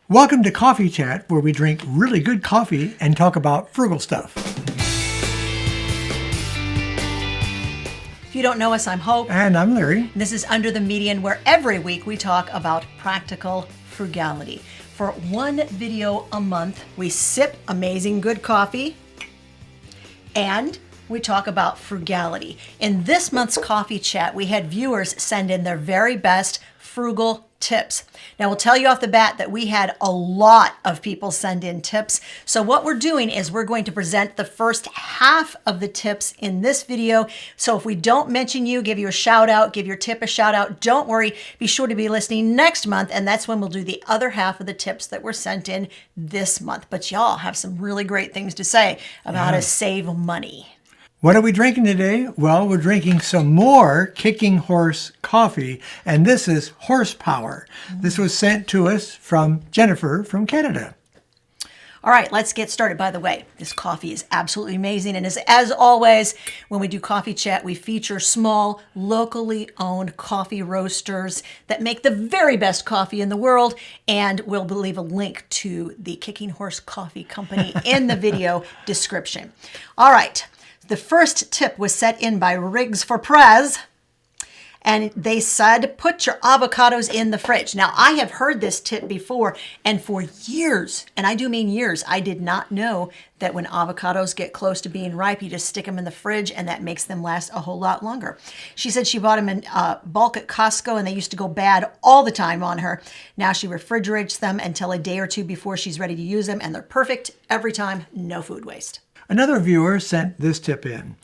Welcome to Coffee Chat, where we drink really good coffee and talk about frugal stuff. If you don't know us, I'm Hope. And I'm Larry. This is Under the Median, where every week we talk about practical frugality. For one video a month, we sip amazing good coffee and we talk about frugality. In this month's Coffee Chat, we had viewers send in their very best frugal tips. Now, we'll tell you off the bat that we had a lot of people send in tips. So what we're doing is we're going to present the first half of the tips in this video. So if we don't mention you, give you a shout out, give your tip a shout out, don't worry. Be sure to be listening next month. And that's when we'll do the other half of the tips that were sent in this month. But y'all have some really great things to say about how to save money. What are we drinking today? Well, we're drinking some more Kicking Horse coffee, and this is Horsepower. This was sent to us from Jennifer from Canada. All right, let's get started. By the way, this coffee is absolutely amazing. And as always, when we do Coffee Chat, we feature small, locally owned coffee roasters that make the very best coffee in the world. And we'll leave a link to the Kicking Horse Coffee Company in the video description. All right. The first tip was set in by Riggs for Prez, and they said, put your avocados in the fridge. Now, I have heard this tip before, and for years, and I do mean years, I did not know that when avocados get close to being ripe, you just stick them in the fridge, and that makes them last a whole lot longer. She said she bought them in bulk at Costco, and they used to go bad all the time on her. Now she refrigerates them until a day or two before she's ready to use them, and they're perfect every time, no food waste. Another viewer sent this tip in.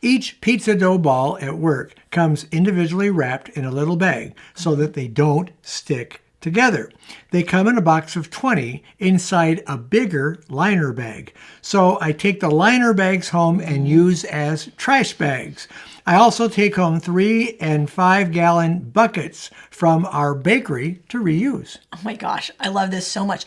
Each pizza dough ball at work comes individually wrapped in a little bag so that they don't stick together. They come in a box of 20 inside a bigger liner bag. So I take the liner bags home and use as trash bags. I also take home 3 and 5 gallon buckets from our bakery to reuse. Oh my gosh, I love this so much.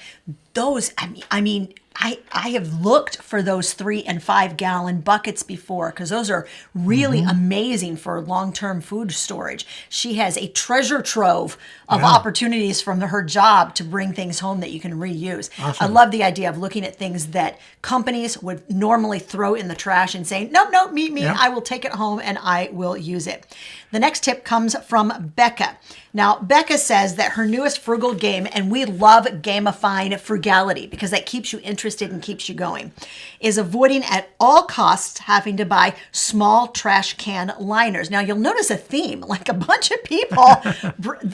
Those, I have looked for those 3 and 5 gallon buckets before because those are really amazing for long-term food storage. She has a treasure trove of opportunities from her job to bring things home that you can reuse. Awesome. I love the idea of looking at things that companies would normally throw in the trash and saying, nope, me, I will take it home and I will use it. The next tip comes from Becca. Now, Becca says that her newest frugal game, and we love gamifying frugality because that keeps you interested and keeps you going, is avoiding at all costs having to buy small trash can liners. Now, you'll notice a theme, like a bunch of people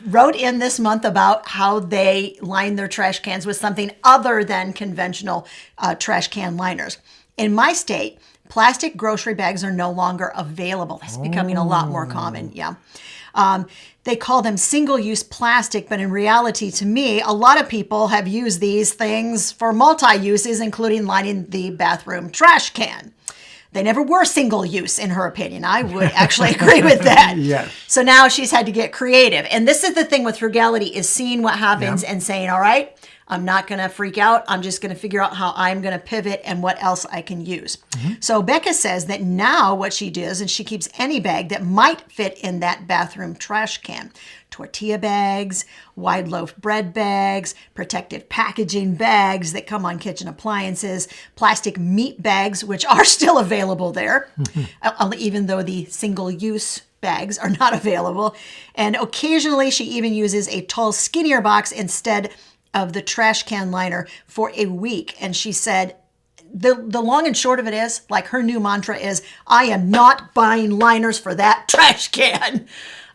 wrote in this month about how they line their trash cans with something other than conventional trash can liners. In my state, plastic grocery bags are no longer available. That's becoming a lot more common, they call them single-use plastic, but in reality, to me, a lot of people have used these things for multi-uses, including lining the bathroom trash can. They never were single-use, in her opinion. I would actually agree with that. Yes. So now she's had to get creative. And this is the thing with frugality, is seeing what happens and saying, all right, I'm not going to freak out. I'm just going to figure out how I'm going to pivot and what else I can use. So Becca says that now what she does is she keeps any bag that might fit in that bathroom trash can. Tortilla bags, wide loaf bread bags, protective packaging bags that come on kitchen appliances, plastic meat bags, which are still available there, even though the single-use bags are not available. And occasionally she even uses a tall, skinnier box instead of the trash can liner for a week. And she said, the long and short of it is, like, her new mantra is, I am not buying liners for that trash can.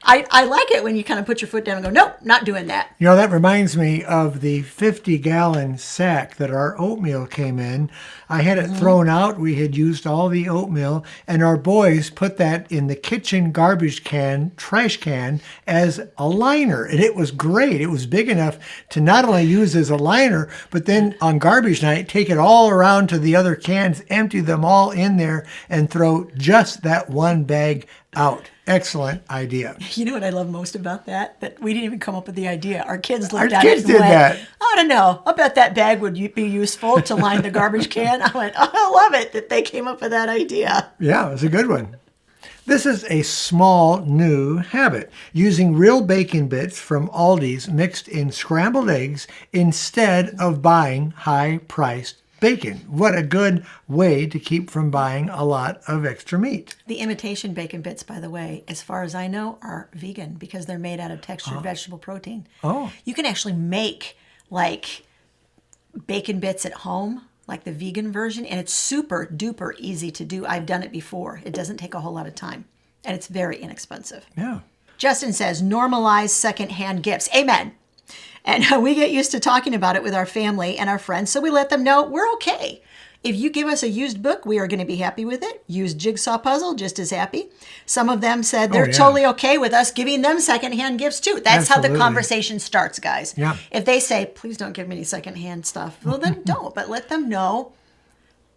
I like it when you kind of put your foot down and go, nope, not doing that. You know, that reminds me of the 50-gallon sack that our oatmeal came in. I had it thrown out. We had used all the oatmeal, and our boys put that in the kitchen garbage can, trash can, as a liner. And it was great. It was big enough to not only use as a liner, but then on garbage night, take it all around to the other cans, empty them all in there, and throw just that one bag out. Excellent idea. You know what I love most about that? That we didn't even come up with the idea. Our kids looked at it and kids did went, that. I don't know. I bet that bag would be useful to line the garbage can. I went, oh, I love it that they came up with that idea. Yeah, it was a good one. This is a small new habit, using real bacon bits from Aldi's mixed in scrambled eggs instead of buying high-priced bacon. What a good way to keep from buying a lot of extra meat. The imitation bacon bits, by the way, as far as I know, are vegan because they're made out of textured vegetable protein. Oh. You can actually make like bacon bits at home, like the vegan version, and it's super duper easy to do. I've done it before. It doesn't take a whole lot of time, and it's very inexpensive. Yeah. Justin says, normalize secondhand gifts. Amen. And we get used to talking about it with our family and our friends, so we let them know we're okay. If you give us a used book, we are going to be happy with it. Used jigsaw puzzle, just as happy. Some of them said they're totally okay with us giving them secondhand gifts too. That's how the conversation starts, guys. Yeah. If they say, please don't give me any secondhand stuff, well, then don't. But let them know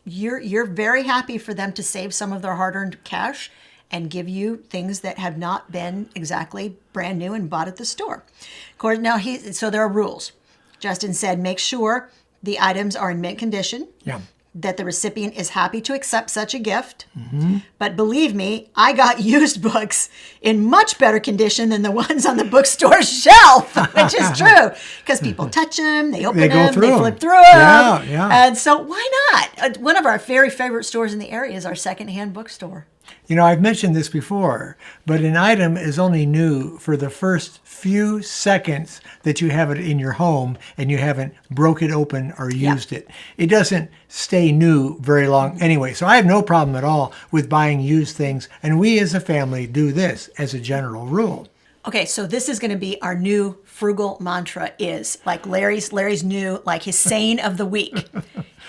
you're very happy for them to save some of their hard-earned cash and give you things that have not been exactly brand new and bought at the store. Of course, now so there are rules. Justin said, make sure the items are in mint condition. Yeah. That the recipient is happy to accept such a gift. Mm-hmm. But believe me, I got used books in much better condition than the ones on the bookstore shelf, which is true. Because people touch them, they open them, they flip through them. Yeah, yeah. And so why not? One of our very favorite stores in the area is our secondhand bookstore. You know, I've mentioned this before, but an item is only new for the first few seconds that you have it in your home and you haven't broke it open or used it. It doesn't stay new very long anyway. So I have no problem at all with buying used things. And we as a family do this as a general rule. Okay, so this is going to be our new frugal mantra is like Larry's new, like his saying of the week.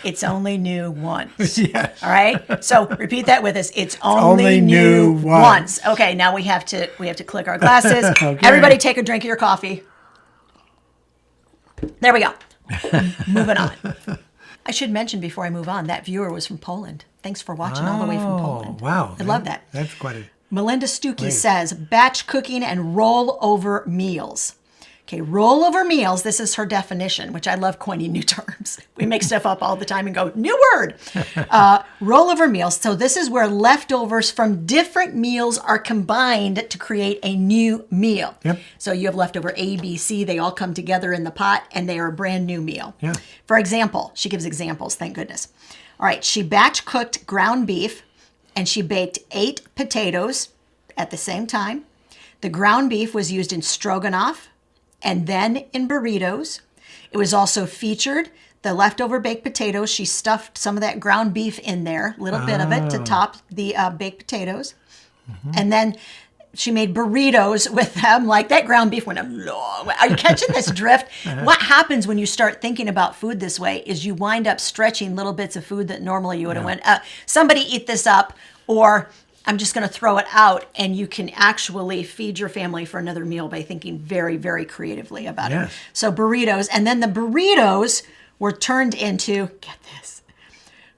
It's only new once. Yes. All right. So repeat that with us. It's only new once. Okay. Now we have to click our glasses. Okay. Everybody, take a drink of your coffee. There we go. Moving on. I should mention before I move on that viewer was from Poland. Thanks for watching all the way from Poland. Wow. I love that. That's quite a... Melinda Stuckey says, batch cooking and rollover meals. Okay, rollover meals, this is her definition, which I love coining new terms. We make stuff up all the time and go, new word. Rollover meals. So this is where leftovers from different meals are combined to create a new meal. Yep. So you have leftover A, B, C. They all come together in the pot and they are a brand new meal. Yeah. For example, she gives examples, thank goodness. All right, she batch cooked ground beef and she baked 8 potatoes at the same time. The ground beef was used in stroganoff and then in burritos. It was also featured the leftover baked potatoes. She stuffed some of that ground beef in there, a little bit of it to top the baked potatoes. Mm-hmm. And then she made burritos with them, like that ground beef went, are you catching this drift? What happens when you start thinking about food this way is you wind up stretching little bits of food that normally you would have went, somebody eat this up, or I'm just going to throw it out, and you can actually feed your family for another meal by thinking very, very creatively about it. So burritos, and then the burritos were turned into, get this,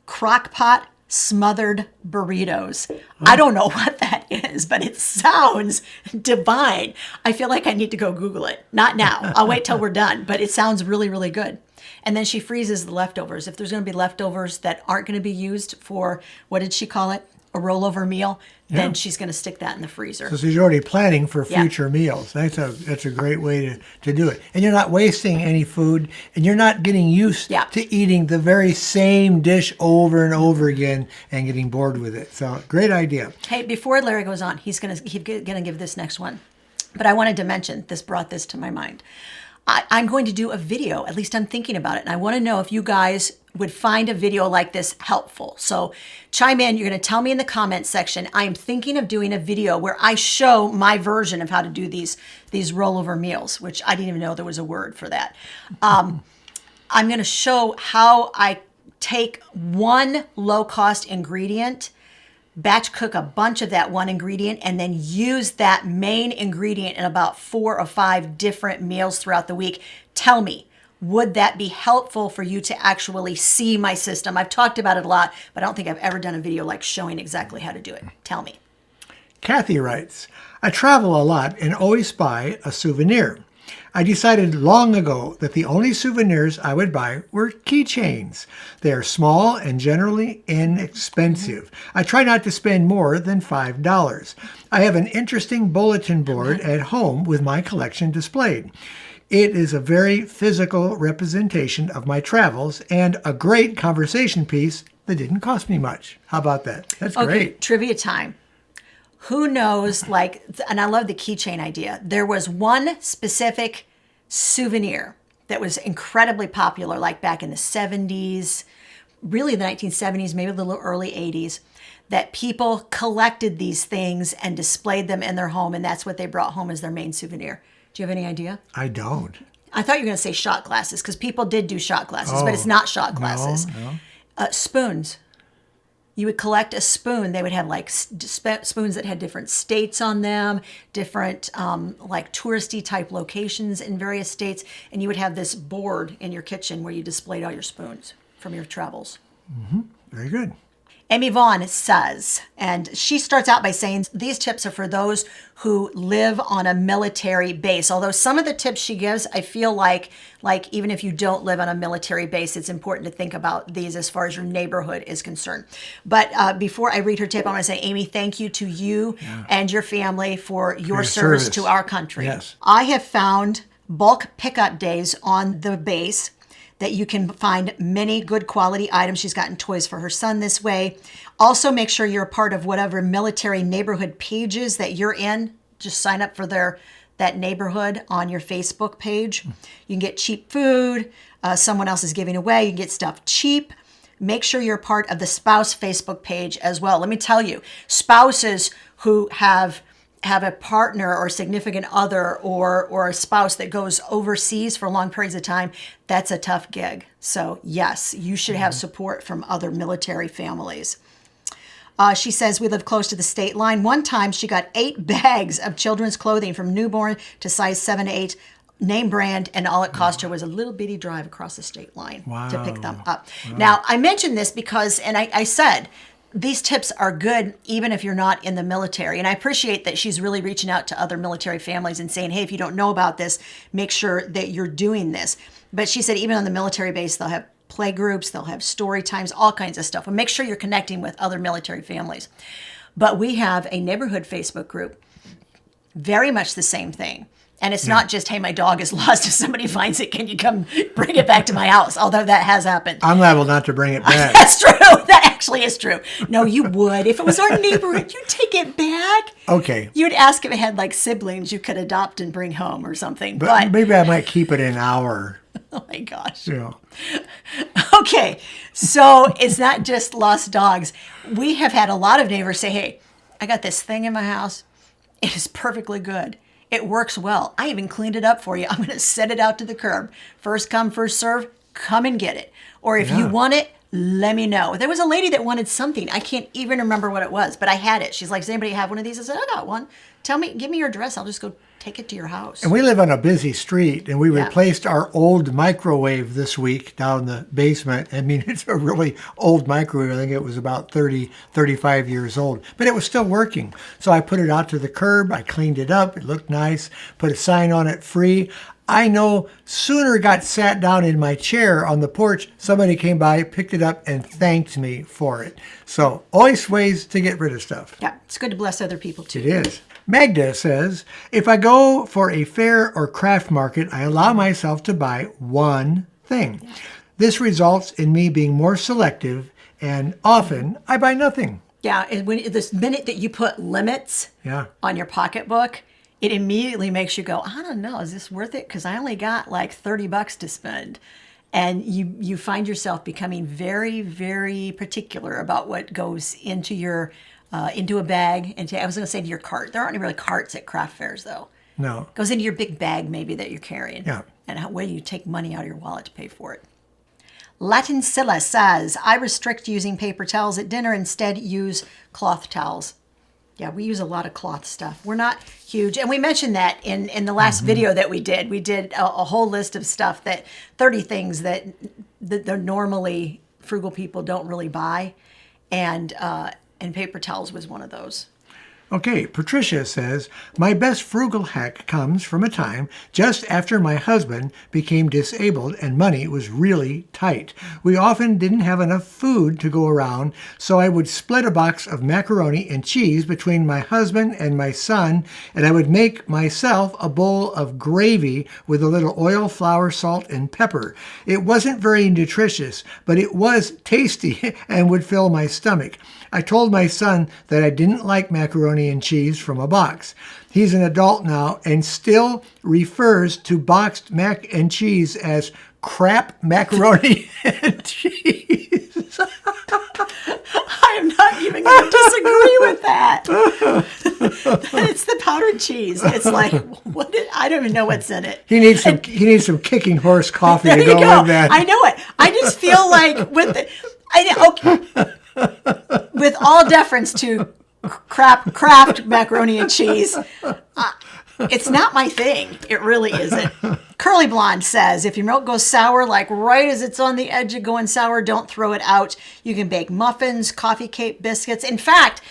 crock pot smothered burritos. I don't know what that is, but it sounds divine. I feel like I need to go Google it. Not now. I'll wait till we're done, but it sounds really, really good. And then she freezes the leftovers. If there's going to be leftovers that aren't going to be used for, what did she call it? A rollover meal, then she's going to stick that in the freezer. So she's already planning for future meals. That's a great way to do it. And you're not wasting any food, and you're not getting used to eating the very same dish over and over again and getting bored with it. So great idea. Hey, before Larry goes on, he's going to give this next one. But I wanted to mention, this brought this to my mind. I'm going to do a video, at least I'm thinking about it, and I want to know if you guys would find a video like this helpful. So chime in, you're going to tell me in the comments section. I am thinking of doing a video where I show my version of how to do these rollover meals, which I didn't even know there was a word for that. I'm going to show how I take one low-cost ingredient, batch cook a bunch of that one ingredient, and then use that main ingredient in about 4 or 5 different meals throughout the week. Tell me, would that be helpful for you to actually see my system? I've talked about it a lot, but I don't think I've ever done a video like showing exactly how to do it. Tell me. Kathy writes, I travel a lot and always buy a souvenir. I decided long ago that the only souvenirs I would buy were keychains. They are small and generally inexpensive. I try not to spend more than $5. I have an interesting bulletin board at home with my collection displayed. It is a very physical representation of my travels and a great conversation piece that didn't cost me much. How about that? That's Okay, great. trivia time. Who knows, and I love the keychain idea. There was one specific souvenir that was incredibly popular, like back in the 70s, really the 1970s, maybe a little early 80s, that people collected these things and displayed them in their home, and that's what they brought home as their main souvenir. Do you have any idea? I don't. I thought you were going to say shot glasses, because people did do shot glasses, but it's not shot glasses. No. Spoons. You would collect a spoon. They would have like spoons that had different states on them, different like touristy type locations in various states. And you would have this board in your kitchen where you displayed all your spoons from your travels. Very good. Amy Vaughn says, and she starts out by saying, these tips are for those who live on a military base. Although some of the tips she gives, I feel like even if you don't live on a military base, it's important to think about these as far as your neighborhood is concerned. But before I read her tip, I want to say, Amy, thank you to you and your family for your service to our country. Yes. I have found bulk pickup days on the base that you can find many good quality items. She's gotten toys for her son this way. Also, make sure you're a part of whatever military neighborhood pages that you're in. Just sign up for that neighborhood on your Facebook page. You can get cheap food. Someone else is giving away. You can get stuff cheap. Make sure you're a part of the spouse Facebook page as well. Let me tell you, spouses who have a partner or significant other or a spouse that goes overseas for long periods of time, that's a tough gig. So yes, you should have support from other military families. She says, we live close to the state line. One time she got 8 bags of children's clothing from newborn to size 7 to 8, name brand, and all it cost her was a little bitty drive across the state line to pick them up. Now, I mentioned this because, and I said, these tips are good even if you're not in the military. And I appreciate that she's really reaching out to other military families and saying, hey, if you don't know about this, make sure that you're doing this. But she said even on the military base, they'll have play groups, they'll have story times, all kinds of stuff. And make sure you're connecting with other military families. But we have a neighborhood Facebook group, very much the same thing. And it's not just, hey, my dog is lost. If somebody finds it, can you come bring it back to my house? Although that has happened. I'm liable not to bring it back. That's true. That actually is true. No, you would. If it was our neighborhood, you'd take it back. Okay. You'd ask if it had like siblings you could adopt and bring home or something. But maybe I might keep it an hour. oh my gosh. Yeah. Okay. So it's not just lost dogs. We have had a lot of neighbors say, hey, I got this thing in my house. It is perfectly good. It works well. I even cleaned it up for you. I'm going to set it out to the curb. First come, first serve. Come and get it. Or if you want it, let me know. There was a lady that wanted something. I can't even remember what it was, but I had it. She's like, does anybody have one of these? I said, I got one. Give me your address. I'll just go take it to your house. And we live on a busy street, and we replaced our old microwave this week down in the basement. I mean, it's a really old microwave. I think it was about 35 years old, but it was still working. So I put it out to the curb. I cleaned it up. It looked nice. Put a sign on it, free. I no sooner got sat down in my chair on the porch, somebody came by, picked it up, and thanked me for it. So always ways to get rid of stuff. Yeah, it's good to bless other people too. It is. Magda says, if I go for a fair or craft market, I allow myself to buy one thing. This results in me being more selective, and often I buy nothing. Yeah, and this minute that you put limits on your pocketbook, it immediately makes you go, I don't know, is this worth it? Because I only got like $30 to spend. And you find yourself becoming very, very particular about what goes into your into a bag. I was going to say to your cart. There aren't any really carts at craft fairs, though. No. It goes into your big bag, maybe, that you're carrying. Yeah. And where you take money out of your wallet to pay for it. Latin Silla says, I restrict using paper towels at dinner. Instead, use cloth towels. Yeah, we use a lot of cloth stuff. We're not huge. And we mentioned that in the last video that we did. We did a whole list of stuff, 30 things that the normally frugal people don't really buy. And paper towels was one of those. Okay, Patricia says, my best frugal hack comes from a time just after my husband became disabled and money was really tight. We often didn't have enough food to go around, so I would split a box of macaroni and cheese between my husband and my son, and I would make myself a bowl of gravy with a little oil, flour, salt, and pepper. It wasn't very nutritious, but it was tasty and would fill my stomach. I told my son that I didn't like macaroni and cheese from a box. He's an adult now and still refers to boxed mac and cheese as crap macaroni and cheese. I am not even going to disagree with that. It's the powdered cheese. It's like, I don't even know what's in it. He needs some kicking horse coffee to There you go go. with that. I know it. I just feel like with all deference to craft macaroni and cheese, it's not my thing. It really isn't. Curly Blonde says, if your milk goes sour, like right as it's on the edge of going sour, don't throw it out. You can bake muffins, coffee cake, biscuits. In fact,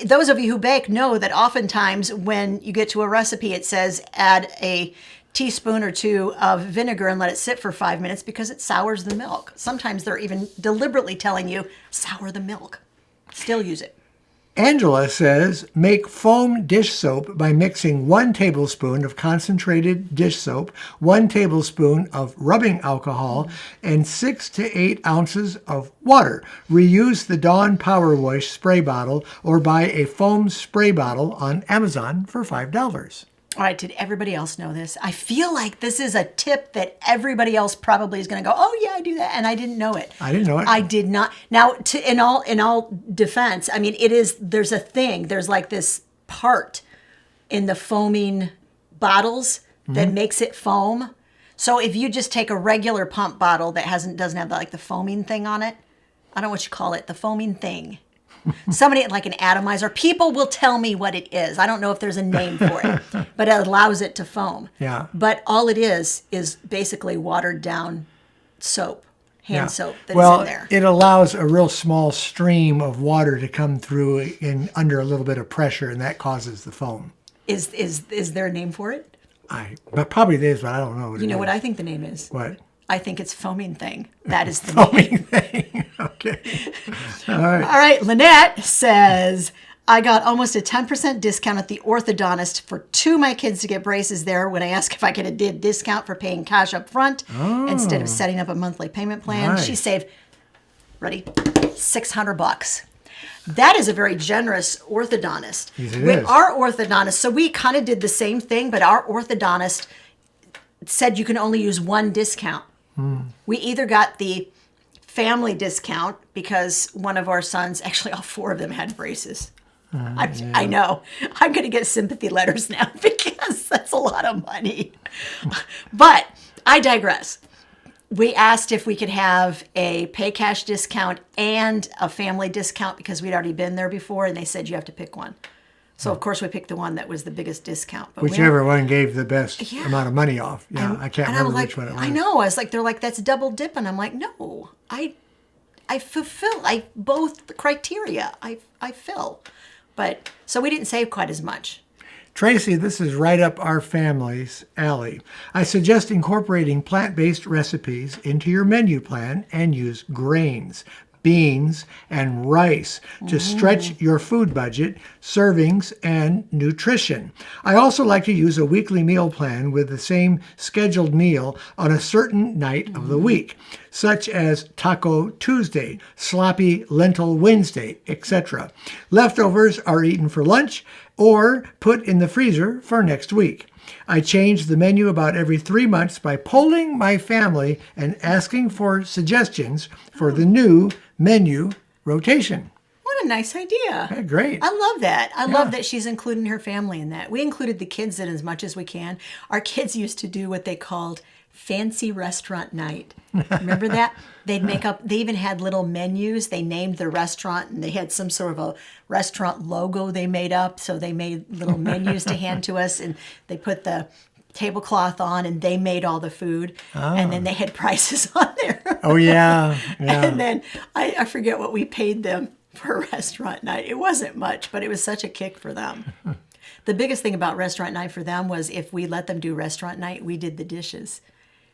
those of you who bake know that oftentimes when you get to a recipe, it says add a teaspoon or two of vinegar and let it sit for 5 minutes because it sours the milk. Sometimes they're even deliberately telling you, sour the milk. Still use it. Angela says, make foam dish soap by mixing 1 tablespoon of concentrated dish soap, 1 tablespoon of rubbing alcohol, and 6 to 8 ounces of water. Reuse the Dawn Power Wash spray bottle or buy a foam spray bottle on Amazon for $5. All right, did everybody else know this? I feel like this is a tip that everybody else probably is going to go, oh yeah, I do that, and I didn't know it. I didn't know it. I did not. Now, in all defense, I mean, there's a thing. There's like this part in the foaming bottles that makes it foam. So if you just take a regular pump bottle that doesn't have like the foaming thing on it, I don't know what you call it, the foaming thing. Somebody like an atomizer. People will tell me what it is. I don't know if there's a name for it, but it allows it to foam. Yeah. But all it is basically watered down soap, hand soap that's in there. It allows a real small stream of water to come through under a little bit of pressure, and that causes the foam. Is there a name for it? But probably it is, but I don't know. You know what I think the name is? What? I think it's foaming thing. That is the Foaming name. thing. Okay. All right. All right. Lynette says, I got almost a 10% discount at the orthodontist for 2 of my kids to get braces there when I asked if I could get a discount for paying cash up front instead of setting up a monthly payment plan. Nice. She saved, ready, $600. That is a very generous orthodontist. Yes, it With is. our orthodontist, so we kind of did the same thing, but our orthodontist said you can only use 1 discount. We either got the family discount because one of our sons, actually all 4 of them had braces. I know. I'm going to get sympathy letters now because that's a lot of money. But I digress. We asked if we could have a pay cash discount and a family discount because we'd already been there before, and they said you have to pick one. So, of course, we picked the one that was the biggest discount. But Whichever one gave the best amount of money off. Yeah, I can't and remember like, which one it was. I know. I was like, they're like, that's double dipping. I'm like, no, I fulfill both the criteria. I fill. But so we didn't save quite as much. Tracy, this is right up our family's alley. I suggest incorporating plant-based recipes into your menu plan and use grains, beans, and rice to stretch your food budget, servings, and nutrition. I also like to use a weekly meal plan with the same scheduled meal on a certain night of the week, such as Taco Tuesday, Sloppy Lentil Wednesday, etc. Leftovers are eaten for lunch or put in the freezer for next week. I change the menu about every 3 months by polling my family and asking for suggestions for the new menu rotation. What a nice idea. Okay, great. I love that. I love that she's including her family in that. We included the kids in as much as we can. Our kids used to do what they called fancy restaurant night. Remember that? They even had little menus. They named the restaurant and they had some sort of a restaurant logo they made up. So they made little menus to hand to us and they put the tablecloth on and they made all the food. And then they had prices on there. Oh, yeah. And then I forget what we paid them. for a restaurant night. It wasn't much, but it was such a kick for them. The biggest thing about restaurant night for them was if we let them do restaurant night, we did the dishes.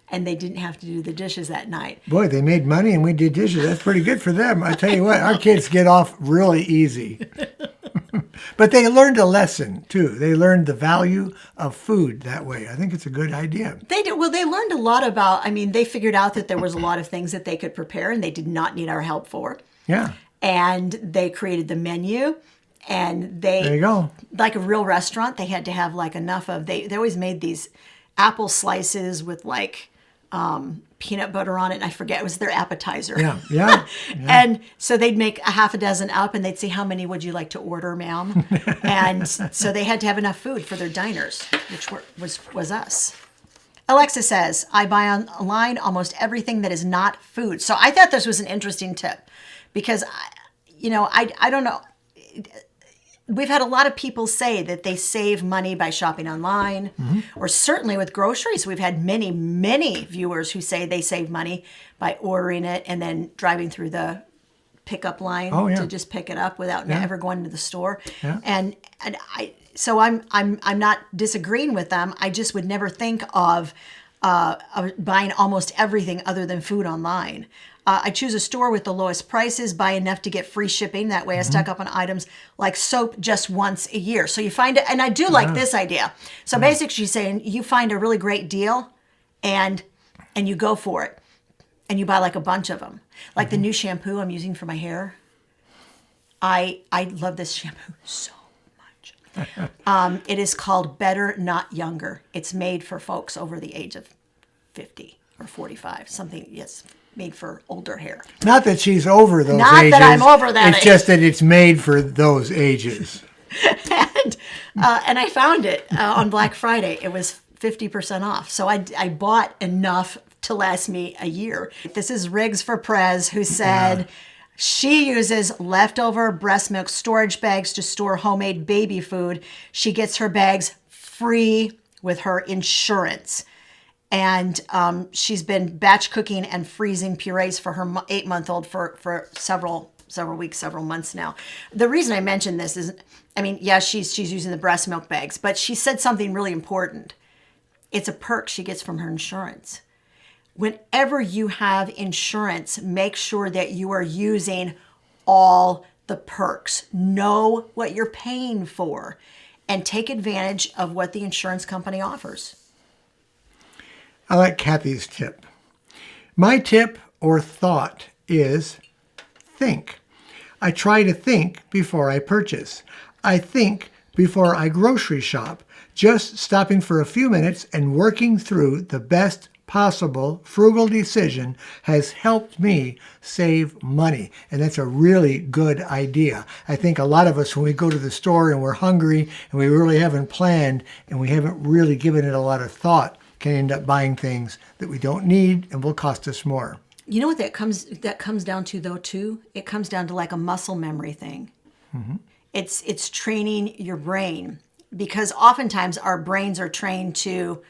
And they didn't have to do the dishes that night. Boy, they made money and we did dishes. That's pretty good for them. I tell you what, our kids get off really easy. But they learned a lesson, too. They learned the value of food that way. I think it's a good idea. They did. Well, they learned a lot about, they figured out that there was a lot of things that they could prepare and they did not need our help for. Yeah. And they created the menu. And there you go. Like a real restaurant, they had to have like enough of, they always made these apple slices with like peanut butter on it. And I forget, it was their appetizer. Yeah. And so they'd make a half a dozen up and they'd say, how many would you like to order, ma'am? And so they had to have enough food for their diners, which was us. Alexa says, I buy online almost everything that is not food. So I thought this was an interesting tip because, I don't know. We've had a lot of people say that they save money by shopping online, or certainly with groceries. We've had many, many viewers who say they save money by ordering it and then driving through the pickup line to just pick it up without ever going to the store. Yeah. And so I'm not disagreeing with them. I just would never think of buying almost everything other than food online. I choose a store with the lowest prices, buy enough to get free shipping. That way I stock up on items like soap just once a year. So you find it, and I do like this idea. So basically she's saying you find a really great deal and you go for it. And you buy like a bunch of them. Like the new shampoo I'm using for my hair. I love this shampoo so much. It is called Better Not Younger. It's made for folks over the age of 50 or 45. Something, yes. Made for older hair. Not that she's over those Not ages. Not that I'm over that It's age. just that it's made for those ages. And I found it on Black Friday. It was 50% off. So I bought enough to last me a year. This is Riggs for Prez, who said she uses leftover breast milk storage bags to store homemade baby food. She gets her bags free with her insurance. And she's been batch cooking and freezing purees for her 8-month-old for several weeks, several months now. The reason I mention this is, she's using the breast milk bags, but she said something really important. It's a perk she gets from her insurance. Whenever you have insurance, make sure that you are using all the perks. Know what you're paying for and take advantage of what the insurance company offers. I like Kathy's tip. My tip or thought is think. I try to think before I purchase. I think before I grocery shop. Just stopping for a few minutes and working through the best possible frugal decision has helped me save money. And that's a really good idea. I think a lot of us, when we go to the store and we're hungry and we really haven't planned and we haven't really given it a lot of thought, can end up buying things that we don't need and will cost us more. You know what that comes down to though too? It comes down to like a muscle memory thing. It's training your brain, because oftentimes our brains are trained to,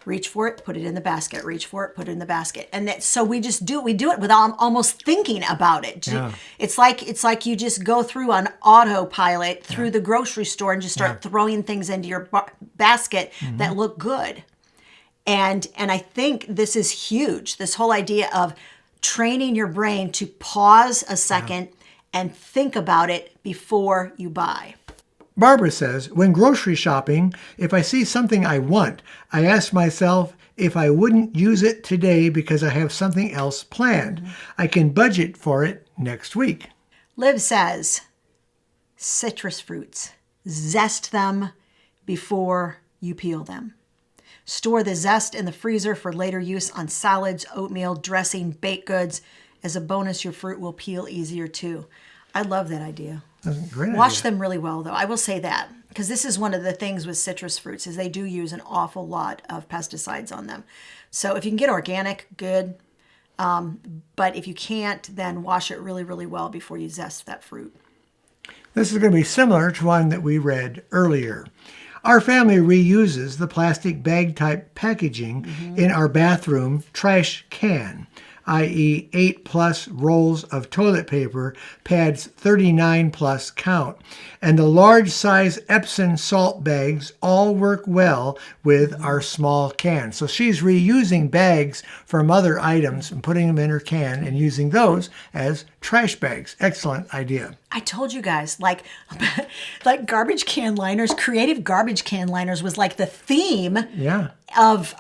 reach for it, put it in the basket, reach for it, put it in the basket. And so we do it without almost thinking about it. Yeah. It's like you just go through on autopilot through the grocery store and just start throwing things into your basket that look good. And I think this is huge, this whole idea of training your brain to pause a second and think about it before you buy. Barbara says, when grocery shopping, if I see something I want, I ask myself if I wouldn't use it today because I have something else planned. I can budget for it next week. Liv says, citrus fruits, zest them before you peel them. Store the zest in the freezer for later use on salads, oatmeal, dressing, baked goods. As a bonus, your fruit will peel easier too. I love that idea. That's a great Wash idea. them really well, though. I will say that, because this is one of the things with citrus fruits is they do use an awful lot of pesticides on them. So if you can get organic, good. But if you can't, then wash it really, really well before you zest that fruit. This is going to be similar to one that we read earlier. Our family reuses the plastic bag-type packaging in our bathroom trash can. i.e. 8 plus rolls of toilet paper, pads 39 plus count. And the large size Epsom salt bags all work well with our small can. So she's reusing bags from other items and putting them in her can and using those as trash bags. Excellent idea. I told you guys, like garbage can liners, creative garbage can liners was like the theme of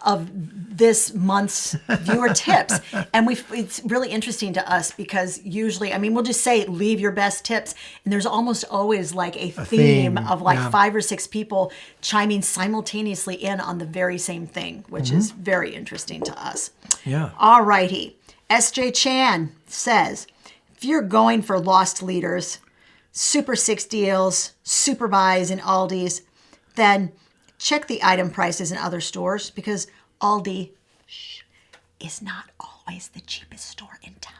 this month's viewer tips. And it's really interesting to us because usually, I mean, we'll just say leave your best tips, and there's almost always like a theme of like 5 or 6 people chiming simultaneously in on the very same thing, which is very interesting to us. Yeah. All righty. SJ Chan says, if you're going for lost leaders, Super 6 deals, Super Buys in Aldi's, then check the item prices in other stores because Aldi is not always the cheapest store in town.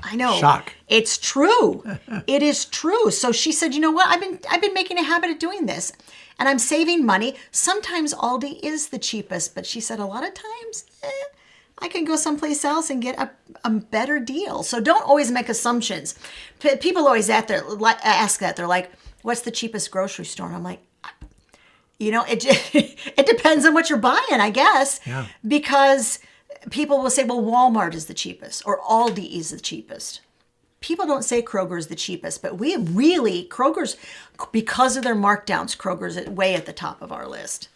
I know. Shock. It's true. It is true. So she said, you know what? I've been making a habit of doing this and I'm saving money. Sometimes Aldi is the cheapest, but she said a lot of times, I can go someplace else and get a better deal. So don't always make assumptions. People always ask that. They're like, what's the cheapest grocery store? And I'm like, you know, it depends on what you're buying, I guess. Yeah. Because people will say, well, Walmart is the cheapest or Aldi is the cheapest. People don't say Kroger is the cheapest, but Kroger's, because of their markdowns, Kroger's way at the top of our list.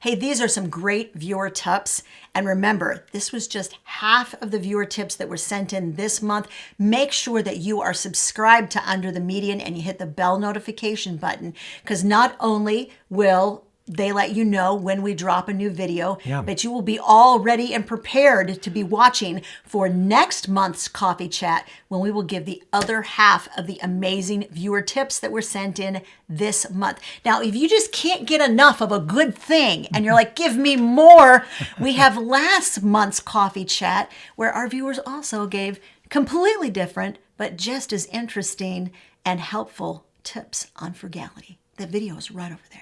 Hey, these are some great viewer tips. And remember, this was just half of the viewer tips that were sent in this month. Make sure that you are subscribed to Under the Median and you hit the bell notification button, because not only will they let you know when we drop a new video, but you will be all ready and prepared to be watching for next month's coffee chat when we will give the other half of the amazing viewer tips that were sent in this month. Now, if you just can't get enough of a good thing and you're like, give me more, we have last month's coffee chat where our viewers also gave completely different but just as interesting and helpful tips on frugality. The video is right over there.